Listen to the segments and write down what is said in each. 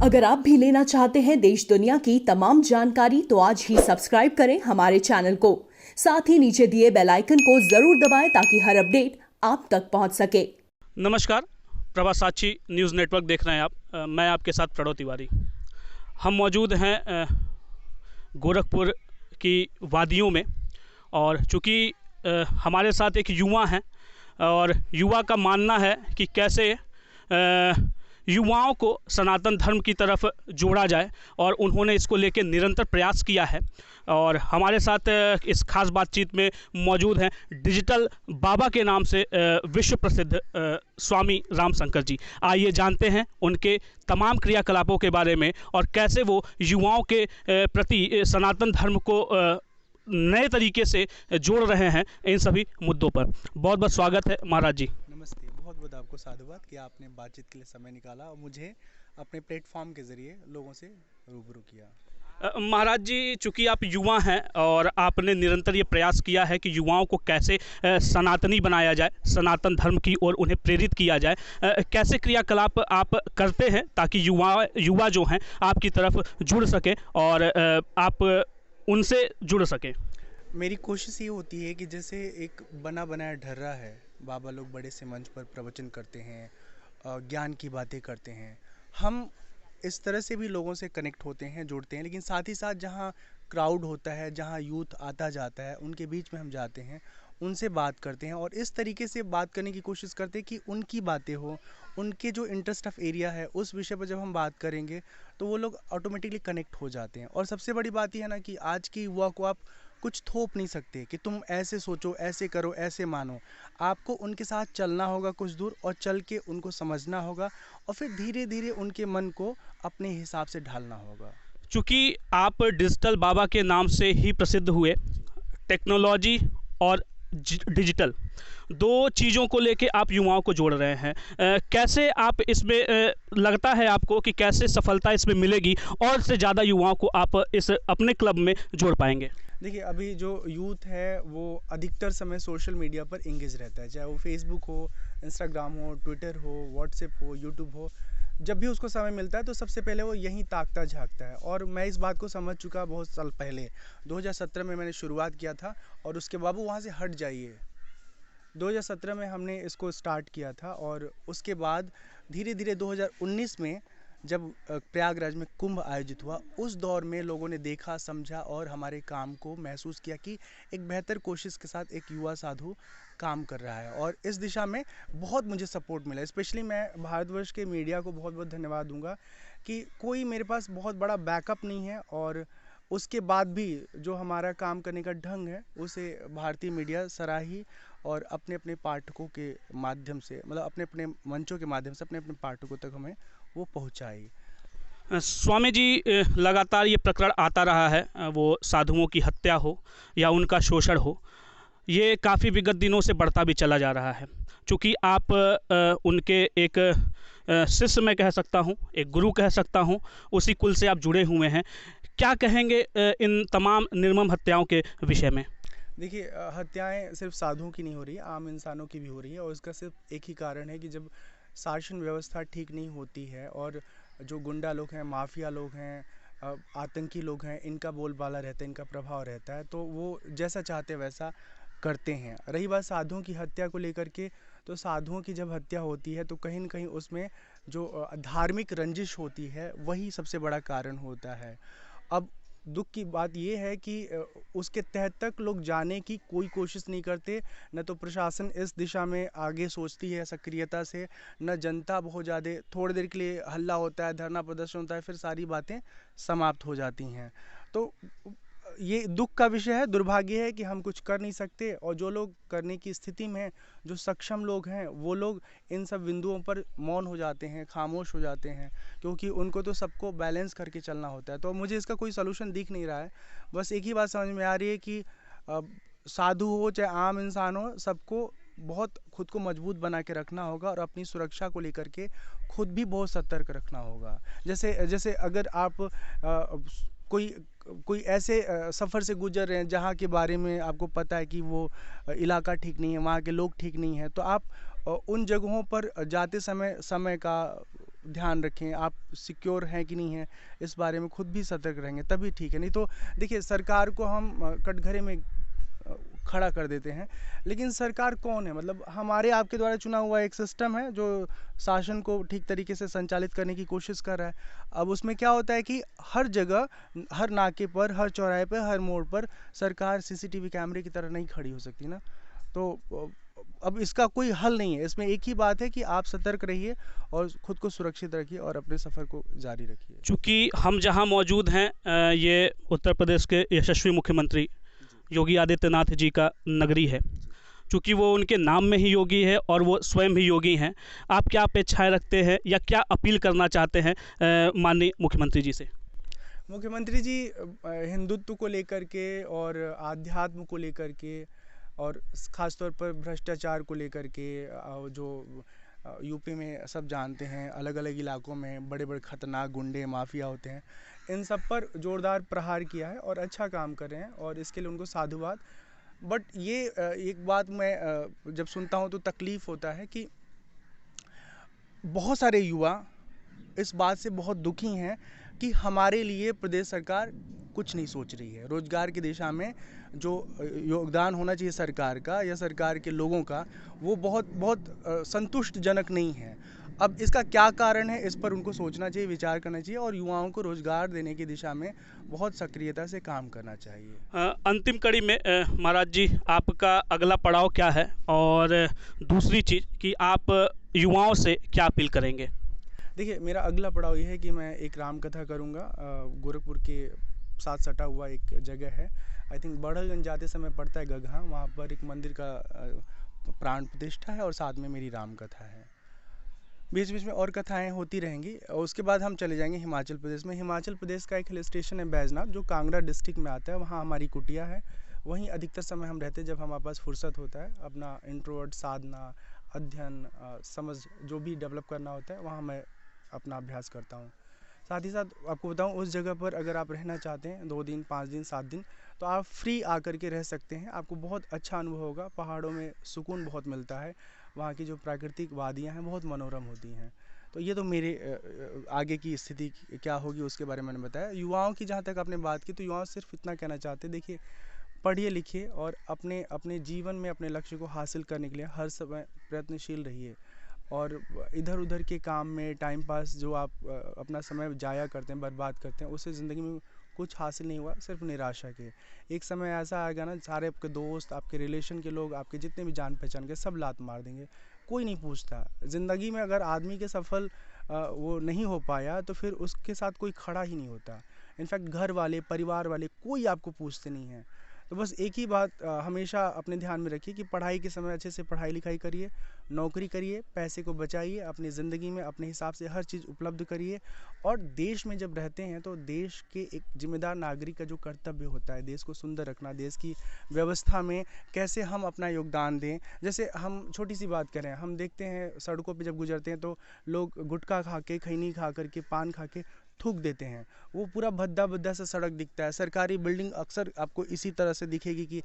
अगर आप भी लेना चाहते हैं देश दुनिया की तमाम जानकारी तो आज ही सब्सक्राइब करें हमारे चैनल को। साथ ही नीचे दिए बेल आइकन को जरूर दबाएं ताकि हर अपडेट आप तक पहुंच सके। नमस्कार, प्रभा साक्षी न्यूज़ नेटवर्क देख रहे हैं आप। मैं आपके साथ प्रणव तिवारी। हम मौजूद हैं गोरखपुर की वादियों में, और चूँकि हमारे साथ एक युवा हैं और युवा का मानना है कि कैसे युवाओं को सनातन धर्म की तरफ जोड़ा जाए, और उन्होंने इसको लेकर निरंतर प्रयास किया है। और हमारे साथ इस खास बातचीत में मौजूद हैं डिजिटल बाबा के नाम से विश्व प्रसिद्ध स्वामी राम शंकर जी। आइए जानते हैं उनके तमाम क्रियाकलापों के बारे में और कैसे वो युवाओं के प्रति सनातन धर्म को नए तरीके से जोड़ रहे हैं इन सभी मुद्दों पर। बहुत बहुत स्वागत है महाराज जी। नमस्ते, बहुत बहुत आपको साधुवाद कि आपने बातचीत के लिए समय निकाला और मुझे अपने प्लेटफॉर्म के ज़रिए लोगों से रूबरू किया। महाराज जी, चूँकि आप युवा हैं और आपने निरंतर ये प्रयास किया है कि युवाओं को कैसे सनातनी बनाया जाए, सनातन धर्म की ओर उन्हें प्रेरित किया जाए, कैसे क्रियाकलाप आप करते हैं ताकि युवा जो हैं आपकी तरफ जुड़ सकें और आप उनसे जुड़ सकें। मेरी कोशिश ये होती है कि जैसे एक बना बनाया ढर्रा है, बाबा लोग बड़े से मंच पर प्रवचन करते हैं, ज्ञान की बातें करते हैं, हम इस तरह से भी लोगों से कनेक्ट होते हैं, जुड़ते हैं। लेकिन साथ ही साथ जहाँ क्राउड होता है, जहाँ यूथ आता जाता है, उनके बीच में हम जाते हैं, उनसे बात करते हैं और इस तरीके से बात करने की कोशिश करते हैं कि उनकी बातें हो, उनके जो इंटरेस्ट ऑफ एरिया है उस विषय पर जब हम बात करेंगे तो वो लोग ऑटोमेटिकली कनेक्ट हो जाते हैं। और सबसे बड़ी बात यह है ना कि आज की युवा को आप कुछ थोप नहीं सकते कि तुम ऐसे सोचो, ऐसे करो, ऐसे मानो। आपको उनके साथ चलना होगा कुछ दूर और चल के उनको समझना होगा और फिर धीरे धीरे उनके मन को अपने हिसाब से ढालना होगा। चूँकि आप डिजिटल बाबा के नाम से ही प्रसिद्ध हुए, टेक्नोलॉजी और डिजिटल दो चीज़ों को लेके आप युवाओं को जोड़ रहे हैं। कैसे आप इसमें लगता है आपको कि कैसे सफलता इसमें मिलेगी और से ज़्यादा युवाओं को आप इस अपने क्लब में जोड़ पाएंगे? देखिए, अभी जो यूथ है वो अधिकतर समय सोशल मीडिया पर इंगेज रहता है, चाहे वो फेसबुक हो, इंस्टाग्राम हो, ट्विटर हो, व्हाट्सएप हो, यूट्यूब हो। जब भी उसको समय मिलता है तो सबसे पहले वो यहीं ताकता झांकता है। और मैं इस बात को समझ चुका बहुत साल पहले, 2017 में मैंने शुरुआत किया था और उसके बाबू वहाँ से हट जाइए। 2017 में हमने इसको स्टार्ट किया था और उसके बाद धीरे धीरे 2019 में जब प्रयागराज में कुंभ आयोजित हुआ, उस दौर में लोगों ने देखा, समझा और हमारे काम को महसूस किया कि एक बेहतर कोशिश के साथ एक युवा साधु काम कर रहा है। और इस दिशा में बहुत मुझे सपोर्ट मिला। स्पेशली मैं भारतवर्ष के मीडिया को बहुत बहुत धन्यवाद दूंगा कि कोई मेरे पास बहुत बड़ा बैकअप नहीं है और उसके बाद भी जो हमारा काम करने का ढंग है उसे भारतीय मीडिया सराही और अपने अपने पाठकों के माध्यम से, मतलब अपने अपने मंचों के माध्यम से अपने अपने पाठकों तक हमें वो पहुंचाई। स्वामी जी, लगातार ये प्रकरण आता रहा है, वो साधुओं की हत्या हो या उनका शोषण हो, ये काफ़ी विगत दिनों से बढ़ता भी चला जा रहा है। चूँकि आप उनके एक शिष्य मैं कह सकता हूँ, एक गुरु कह सकता हूँ, उसी कुल से आप जुड़े हुए हैं। क्या कहेंगे इन तमाम निर्मम हत्याओं के विषय में? देखिए, हत्याएं सिर्फ साधुओं की नहीं हो रही है, आम इंसानों की भी हो रही है। और इसका सिर्फ एक ही कारण है कि जब शासन व्यवस्था ठीक नहीं होती है और जो गुंडा लोग हैं, माफिया लोग हैं, आतंकी लोग हैं, इनका बोलबाला रहता है, इनका प्रभाव रहता है, तो वो जैसा चाहते वैसा करते हैं। रही बात साधुओं की हत्या को लेकर के, तो साधुओं की जब हत्या होती है तो कहीं न कहीं उसमें जो धार्मिक रंजिश होती है वही सबसे बड़ा कारण होता है। अब दुख की बात ये है कि उसके तहत तक लोग जाने की कोई कोशिश नहीं करते, न तो प्रशासन इस दिशा में आगे सोचती है सक्रियता से, न जनता बहुत ज़्यादा। थोड़ी देर के लिए हल्ला होता है, धरना प्रदर्शन होता है, फिर सारी बातें समाप्त हो जाती हैं। तो ये दुख का विषय है, दुर्भाग्य है कि हम कुछ कर नहीं सकते। और जो लोग करने की स्थिति में हैं, जो सक्षम लोग हैं, वो लोग इन सब बिंदुओं पर मौन हो जाते हैं, खामोश हो जाते हैं, क्योंकि उनको तो सबको बैलेंस करके चलना होता है। तो मुझे इसका कोई सलूशन दिख नहीं रहा है। बस एक ही बात समझ में आ रही है कि साधु हो चाहे आम इंसान हो, सबको बहुत खुद को मजबूत बना के रखना होगा और अपनी सुरक्षा को लेकर के खुद भी बहुत सतर्क रखना होगा। जैसे अगर आप कोई ऐसे सफ़र से गुजर रहे हैं जहाँ के बारे में आपको पता है कि वो इलाका ठीक नहीं है, वहाँ के लोग ठीक नहीं हैं, तो आप उन जगहों पर जाते समय समय का ध्यान रखें, आप सिक्योर हैं कि नहीं हैं, इस बारे में खुद भी सतर्क रहेंगे तभी ठीक है। नहीं तो देखिए, सरकार को हम कटघरे में खड़ा कर देते हैं, लेकिन सरकार कौन है? मतलब हमारे आपके द्वारा चुना हुआ एक सिस्टम है जो शासन को ठीक तरीके से संचालित करने की कोशिश कर रहा है। अब उसमें क्या होता है कि हर जगह, हर नाके पर, हर चौराहे पे, हर मोड़ पर सरकार सीसीटीवी कैमरे की तरह नहीं खड़ी हो सकती ना। तो अब इसका कोई हल नहीं है, इसमें एक ही बात है कि आप सतर्क रहिए और खुद को सुरक्षित रखिए और अपने सफ़र को जारी रखिए। चूँकि हम जहाँ मौजूद हैं ये उत्तर प्रदेश के यशस्वी मुख्यमंत्री योगी आदित्यनाथ जी का नगरी है। चूँकि वो उनके नाम में ही योगी है और वो स्वयं भी योगी हैं, आप क्या अपेक्षाएं रखते हैं या क्या अपील करना चाहते हैं माननीय मुख्यमंत्री जी से? मुख्यमंत्री जी हिंदुत्व को लेकर के और आध्यात्म को लेकर के और ख़ास तौर पर भ्रष्टाचार को लेकर के, जो यूपी में सब जानते हैं, अलग अलग इलाकों में बड़े बड़े खतरनाक गुंडे माफिया होते हैं, इन सब पर जोरदार प्रहार किया है और अच्छा काम कर रहे हैं और इसके लिए उनको साधुवाद। बट ये एक बात मैं जब सुनता हूँ तो तकलीफ़ होता है कि बहुत सारे युवा इस बात से बहुत दुखी हैं कि हमारे लिए प्रदेश सरकार कुछ नहीं सोच रही है। रोजगार की दिशा में जो योगदान होना चाहिए सरकार का या सरकार के लोगों का, वो बहुत संतुष्टजनक नहीं है। अब इसका क्या कारण है, इस पर उनको सोचना चाहिए, विचार करना चाहिए और युवाओं को रोजगार देने की दिशा में बहुत सक्रियता से काम करना चाहिए। अंतिम कड़ी में महाराज जी, आपका अगला पड़ाव क्या है और दूसरी चीज़ कि आप युवाओं से क्या अपील करेंगे? देखिए, मेरा अगला पड़ाव ये है कि मैं एक राम कथा करूँगा। गोरखपुर के साथ सटा हुआ एक जगह है, आई थिंक बड़हलगंज जाते समय पड़ता है गगहा, वहाँ पर एक मंदिर का प्राण प्रतिष्ठा है और साथ में मेरी राम कथा है। बीच बीच में और कथाएं होती रहेंगी और उसके बाद हम चले जाएंगे हिमाचल प्रदेश में। हिमाचल प्रदेश का एक हिल स्टेशन है बैजनाथ, जो कांगड़ा डिस्ट्रिक्ट में आता है। वहाँ हमारी कुटिया है, वहीं अधिकतर समय हम रहते हैं जब हमारे पास फुर्सत होता है। अपना इंट्रोवर्ट साधना, अध्ययन, समझ जो भी डेवलप करना होता है, वहाँ मैं अपना अभ्यास करता हूँ। साथ ही साथ आपको बताऊँ, उस जगह पर अगर आप रहना चाहते हैं 2 दिन, 5 दिन, 7 दिन, तो आप फ्री आकर के रह सकते हैं। आपको बहुत अच्छा अनुभव होगा। पहाड़ों में सुकून बहुत मिलता है, वहाँ की जो प्राकृतिक वादियाँ हैं बहुत मनोरम होती हैं। तो ये तो मेरे आगे की स्थिति क्या होगी उसके बारे में मैंने बताया। युवाओं की जहाँ तक आपने बात की, तो युवाओं से सिर्फ इतना कहना चाहते हैं, देखिए, पढ़िए लिखिए और अपने जीवन में अपने लक्ष्य को हासिल करने के लिए हर समय प्रयत्नशील रहिए। और इधर उधर के काम में टाइम पास जो आप अपना समय जाया करते हैं, बर्बाद करते हैं, उससे ज़िंदगी में कुछ हासिल नहीं हुआ, सिर्फ निराशा के। एक समय ऐसा आएगा ना, सारे आपके दोस्त, आपके रिलेशन के लोग, आपके जितने भी जान पहचान के, सब लात मार देंगे, कोई नहीं पूछता। ज़िंदगी में अगर आदमी के सफल वो नहीं हो पाया तो फिर उसके साथ कोई खड़ा ही नहीं होता। इनफैक्ट घर वाले, परिवार वाले, कोई आपको पूछते नहीं हैं। तो बस एक ही बात हमेशा अपने ध्यान में रखिए कि पढ़ाई के समय अच्छे से पढ़ाई लिखाई करिए, नौकरी करिए, पैसे को बचाइए, अपनी ज़िंदगी में अपने हिसाब से हर चीज़ उपलब्ध करिए। और देश में जब रहते हैं तो देश के एक जिम्मेदार नागरिक का जो कर्तव्य होता है, देश को सुंदर रखना, देश की व्यवस्था में कैसे हम अपना योगदान दें। जैसे हम छोटी सी बात करें, हम देखते हैं सड़कों पे जब गुजरते हैं तो लोग गुटखा खा के, खैनी खा करके, पान खा के थूक देते हैं। वो पूरा भद्दा भद्दा सा सड़क दिखता है। सरकारी बिल्डिंग अक्सर आपको इसी तरह से दिखेगी कि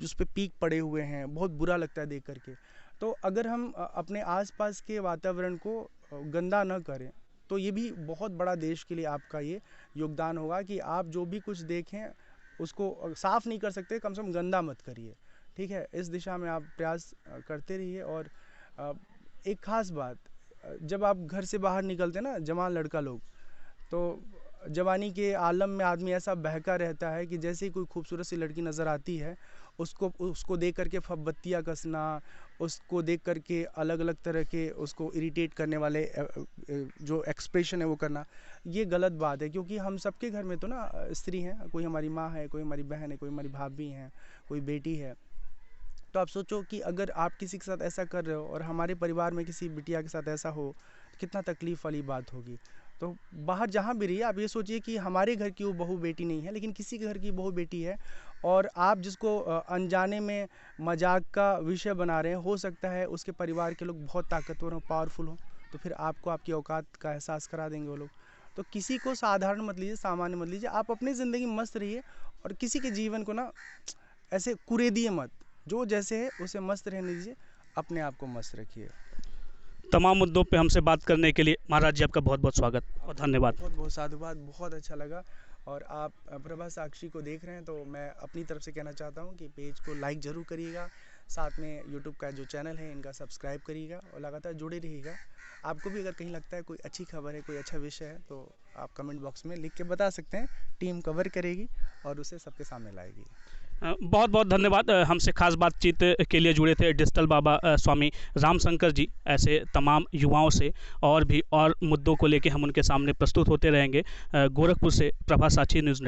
जिस पे पीक पड़े हुए हैं, बहुत बुरा लगता है देख करके। तो अगर हम अपने आसपास के वातावरण को गंदा न करें तो ये भी बहुत बड़ा देश के लिए आपका ये योगदान होगा कि आप जो भी कुछ देखें उसको साफ़ नहीं कर सकते, कम से कम गंदा मत करिए, ठीक है। इस दिशा में आप प्रयास करते रहिए। और एक ख़ास बात, जब आप घर से बाहर निकलते हैं ना, जवान लड़का लोग, तो जवानी के आलम में आदमी ऐसा बहका रहता है कि जैसे ही कोई खूबसूरत सी लड़की नज़र आती है, उसको देख करके फब्बत्तियाँ कसना, उसको देख करके अलग अलग तरह के उसको इरिटेट करने वाले जो एक्सप्रेशन है वो करना, ये गलत बात है। क्योंकि हम सबके घर में तो ना स्त्री हैं, कोई हमारी माँ है, कोई हमारी बहन है, कोई हमारी भाभी हैं, कोई बेटी है। तो आप सोचो कि अगर आप किसी के साथ ऐसा कर रहे हो और हमारे परिवार में किसी बिटिया के साथ ऐसा हो, कितना तकलीफ़ वाली बात होगी। तो बाहर जहाँ भी रहिए, आप ये सोचिए कि हमारे घर की वो बहू बेटी नहीं है, लेकिन किसी के घर की बहू बेटी है, और आप जिसको अनजाने में मजाक का विषय बना रहे हैं, हो सकता है उसके परिवार के लोग बहुत ताकतवर हों, पावरफुल हों, तो फिर आपको आपकी औकात का एहसास करा देंगे वो लोग। तो किसी को साधारण मत लीजिए, सामान्य मत लीजिए, आप अपनी ज़िंदगी में मस्त रहिए और किसी के जीवन को ना ऐसे कुरेदिए मत। जो जैसे है उसे मस्त रहने दीजिए, अपने आप को मस्त रखिए। तमाम मुद्दों पे हमसे बात करने के लिए महाराज जी आपका बहुत बहुत स्वागत और धन्यवाद। बहुत बहुत साधुवाद, बहुत अच्छा लगा। और आप प्रभा साक्षी को देख रहे हैं तो मैं अपनी तरफ से कहना चाहता हूं कि पेज को लाइक ज़रूर करिएगा, साथ में यूट्यूब का जो चैनल है इनका सब्सक्राइब करिएगा और लगातार जुड़े रहिएगा। आपको भी अगर कहीं लगता है कोई अच्छी खबर है, कोई अच्छा विषय है, तो आप कमेंट बॉक्स में लिख के बता सकते हैं। टीम कवर करेगी और उसे सबके सामने लाएगी। बहुत बहुत धन्यवाद। हमसे खास बातचीत के लिए जुड़े थे डिजिटल बाबा स्वामी रामशंकर जी। ऐसे तमाम युवाओं से और भी और मुद्दों को लेकर हम उनके सामने प्रस्तुत होते रहेंगे। गोरखपुर से प्रभा साक्षी न्यूज़।